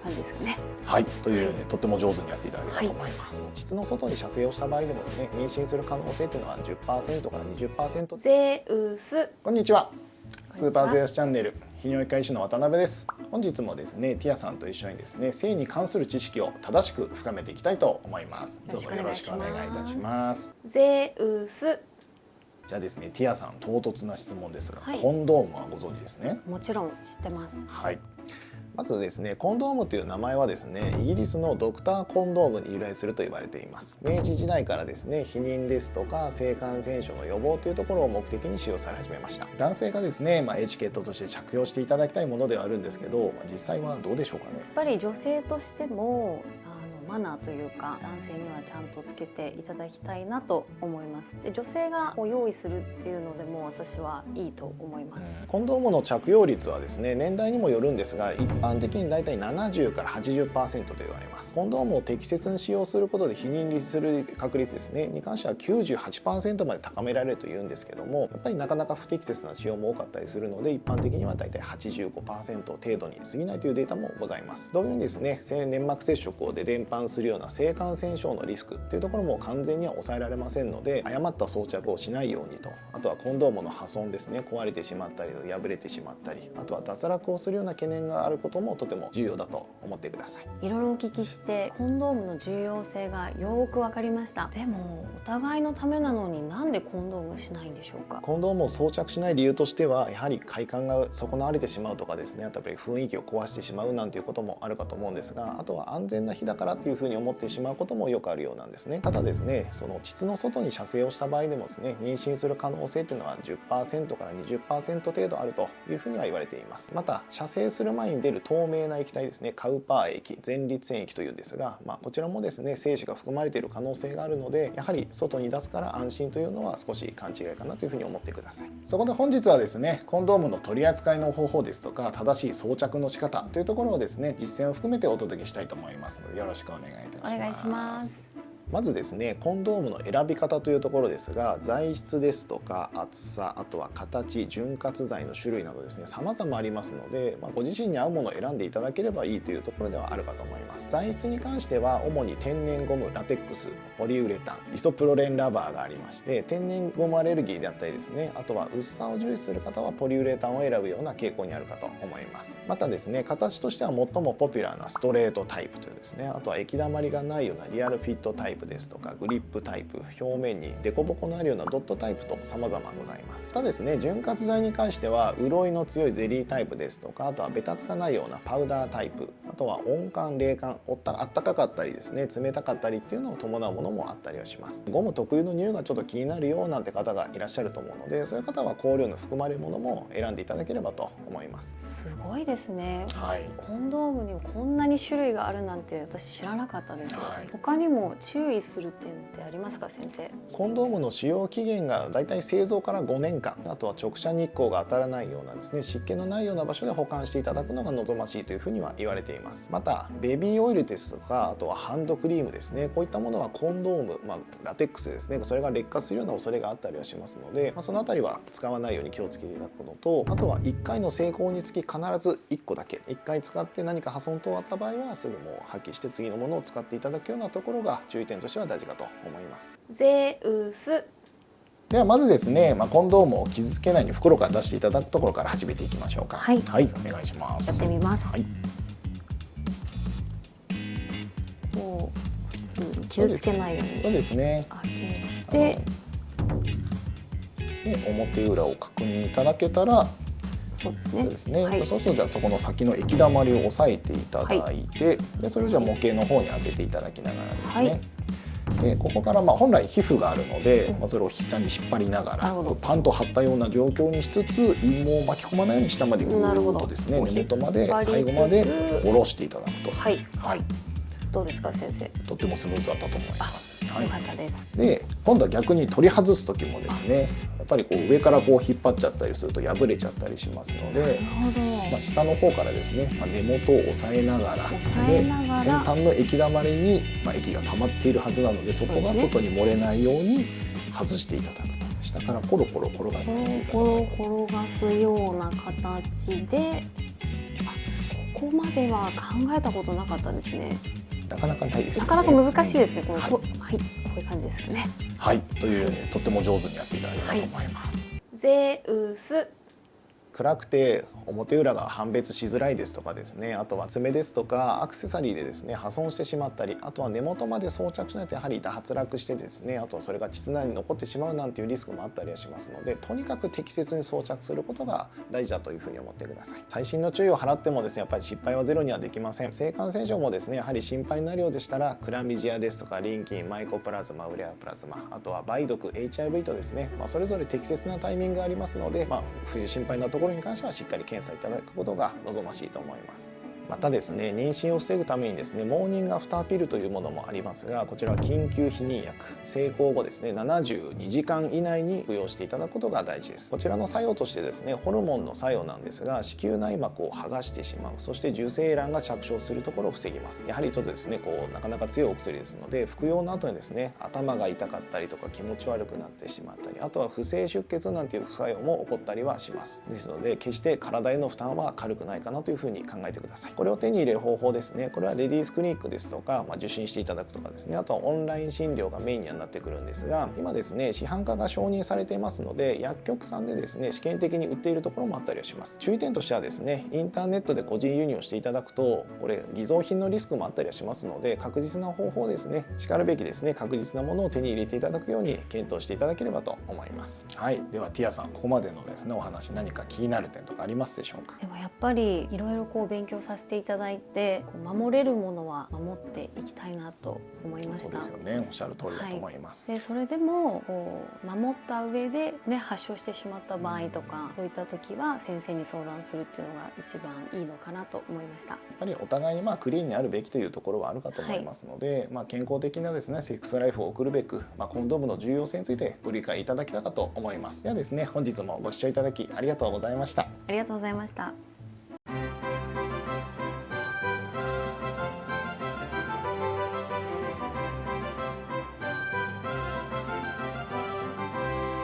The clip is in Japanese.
感じですかね。はい、というようにとっても上手にやっていただけたと思います。膣の外に射精をした場合でもですね、妊娠する可能性というのは 10% から 20%。ゼウス。こんにちは。スーパーゼウスチャンネル泌尿器科医師の渡辺です。本日もですね、ティアさんと一緒にですね、性に関する知識を正しく深めていきたいと思います。どうぞよろしくお願いいたします。ゼウス。じゃあですね、ティアさん、唐突な質問ですが、コンドームはご存知ですね。もちろん知ってます。はい。まずですね、コンドームという名前はですね、イギリスのドクターコンドームに由来すると言われています。明治時代からですね、避妊ですとか性感染症の予防というところを目的に使用され始めました。男性がですね、エチケットとして着用していただきたいものではあるんですけど、実際はどうでしょうかね。やっぱり女性としてもマナーというか、男性にはちゃんとつけていただきたいなと思います。で、女性が用意するっていうのでも私はいいと思います。コンドームの着用率はですね、年代にもよるんですが、一般的にだいたい70から 80% と言われます。コンドームを適切に使用することで避妊する確率ですねに関しては 98% まで高められるというんですけども、やっぱりなかなか不適切な使用も多かったりするので、一般的にはだいたい 85% 程度に過ぎないというデータもございます。同様にですね、粘膜接触で伝播するような性感染症のリスクっていうところも完全には抑えられませんので、誤った装着をしないようにと、あとはコンドームの破損ですね、壊れてしまったり破れてしまったり、あとは脱落をするような懸念があることもとても重要だと思ってください。いろいろお聞きしてコンドームの重要性がよく分かりました。でもお互いのためなのになんでコンドームしないんでしょうか。コンドームを装着しない理由としては、やはり快感が損なわれてしまうとかですね、あとやっぱり雰囲気を壊してしまうなんていうこともあるかと思うんですが、あとは安全な日だからというふうに思ってしまうこともよくあるようなんですね。ただですね、その膣の外に射精をした場合でもですね、妊娠する可能性っていうのは 10% から 20% 程度あるというふうには言われています。また射精する前に出る透明な液体ですね、カウパー液、前立腺液というんですが、こちらもですね、精子が含まれている可能性があるので、やはり外に出すから安心というのは少し勘違いかなというふうに思ってください。そこで本日はですね、コンドームの取り扱いの方法ですとか、正しい装着の仕方というところをですね、実践を含めてお届けしたいと思いますので、よろしくお願いいたします。お願いします。まずですね、コンドームの選び方というところですが、材質ですとか厚さ、あとは形、潤滑剤の種類などですね、様々ありますので、ご自身に合うものを選んでいただければいいというところではあるかと思います。材質に関しては主に天然ゴム、ラテックス、ポリウレタン、イソプロレンラバーがありまして、天然ゴムアレルギーであったりですね、あとは薄さを重視する方はポリウレタンを選ぶような傾向にあるかと思います。またですね、形としては最もポピュラーなストレートタイプというですね、あとは液だまりがないようなリアルフィットタイプですとか、グリップタイプ、表面にデコボコのあるようなドットタイプと様々ございます。ただですね、潤滑剤に関しては潤いの強いゼリータイプですとか、あとはベタつかないようなパウダータイプ、あとは温感冷感、あったかかったりですね、冷たかったりっていうのを伴うものもあったりはします。ゴム特有の匂いがちょっと気になるよなんて方がいらっしゃると思うので、そういう方は香料の含まれるものも選んでいただければと思います。すごいですね。はい。コンドームにこんなに種類があるなんて私知らなかったです。他にも注意する点ってありますか、先生。コンドームの使用期限がだいたい製造から5年間、あとは直射日光が当たらないようなですね、湿気のないような場所で保管していただくのが望ましいというふうには言われています。またベビーオイルですとか、あとはハンドクリームですね、こういったものはコンドーム、ラテックスですね、それが劣化するような恐れがあったりはしますので、そのあたりは使わないように気をつけていただくのと、あとは1回の成功につき必ず1個だけ、1回使って何か破損等あった場合はすぐもう破棄して次のものを使っていただくようなところが注意点としては大事かと思います。ゼウス。ではまずですね、コンドームを傷つけないように袋から出していただくところから始めていきましょうか。はい、はい、お願いします。やってみます。はい。もう普通に傷つけないように。そうですね。開けて、で表裏を確認いただけたら、そうですね。そうですね。はい、そうするとじゃあそこの先の液だまりを押さえていただいて、でそれをじゃあ模型の方に当てていただきながらですね。はい、でここから本来皮膚があるので、それを下に引っ張りながらパンと張ったような状況にしつつ、陰毛を巻き込まないように下までぐーっとですね、根元まで最後まで下ろしていただくと。はい。はい。どうですか、先生。とってもスムーズだったと思います。よかったです。で今度は逆に取り外す時もですね、やっぱり上から引っ張っちゃったりすると破れちゃったりしますので、下の方からですね、根元を押さえながら、で先端の液だまりに、液が溜まっているはずなので、そこが外に漏れないように外していただくと。下からコロコロ転がすコロコロ転がすような形で、ここまでは考えたことなかったですね。なかなかないですよね。なかなか難しいですね。このはいはい、こういう感じですかね。はい、という、とっても上手にやっていただけたと思います。ゼウス。暗くて表裏が判別しづらいですとかですね、あとは爪ですとかアクセサリーでですね破損してしまったり、あとは根元まで装着しないとやはり脱落してですね、あとはそれが膣内に残ってしまうなんていうリスクもあったりはしますので、とにかく適切に装着することが大事だというふうに思ってください。細心の注意を払ってもですね、やっぱり失敗はゼロにはできません。性感染症もですねやはり心配になるようでしたら、クラミジアですとかリンキン、マイコプラズマ、ウレアプラズマ、あとは梅毒、 HIV とですね、それぞれ適切なタイミングがありますので、心配なところに関してはしっかり検査いただくことが望ましいと思います。またですね、妊娠を防ぐためにですね、モーニングアフターピルというものもありますが、こちらは緊急避妊薬、性交後ですね72時間以内に服用していただくことが大事です。こちらの作用としてですね、ホルモンの作用なんですが、子宮内膜を剥がしてしまう、そして受精卵が着床するところを防ぎます。やはりちょっとですねなかなか強いお薬ですので、服用の後にですね頭が痛かったりとか気持ち悪くなってしまったり、あとは不正出血なんていう副作用も起こったりはします。ですので決して体への負担は軽くないかなというふうに考えてください。これを手に入れる方法ですね、これはレディースクリニックですとか、受診していただくとかですね、あとはオンライン診療がメインにはなってくるんですが、今ですね市販化が承認されていますので、薬局さんでですね試験的に売っているところもあったりはします。注意点としてはですね、インターネットで個人輸入をしていただくと、これ偽造品のリスクもあったりはしますので、確実な方法ですね、しかるべきですね確実なものを手に入れていただくように検討していただければと思います。はい、ではティアさん、ここまでのですねお話、何か気になる点とかありますでしょうか？でもやっぱりいろいろ勉強させていただいて、守れるものは守っていきたいなと思いました。そうですよね、おっしゃる通りだと思います。でそれでも守った上で、発症してしまった場合とか、そういった時は先生に相談するっていうのが一番いいのかなと思いました。やっぱりお互いにクリーンにあるべきというところはあるかと思いますので、健康的なですねセックスライフを送るべく、コンドームの重要性についてご理解いただけたかと思います。ではですね、本日もご視聴いただきありがとうございました。ありがとうございました。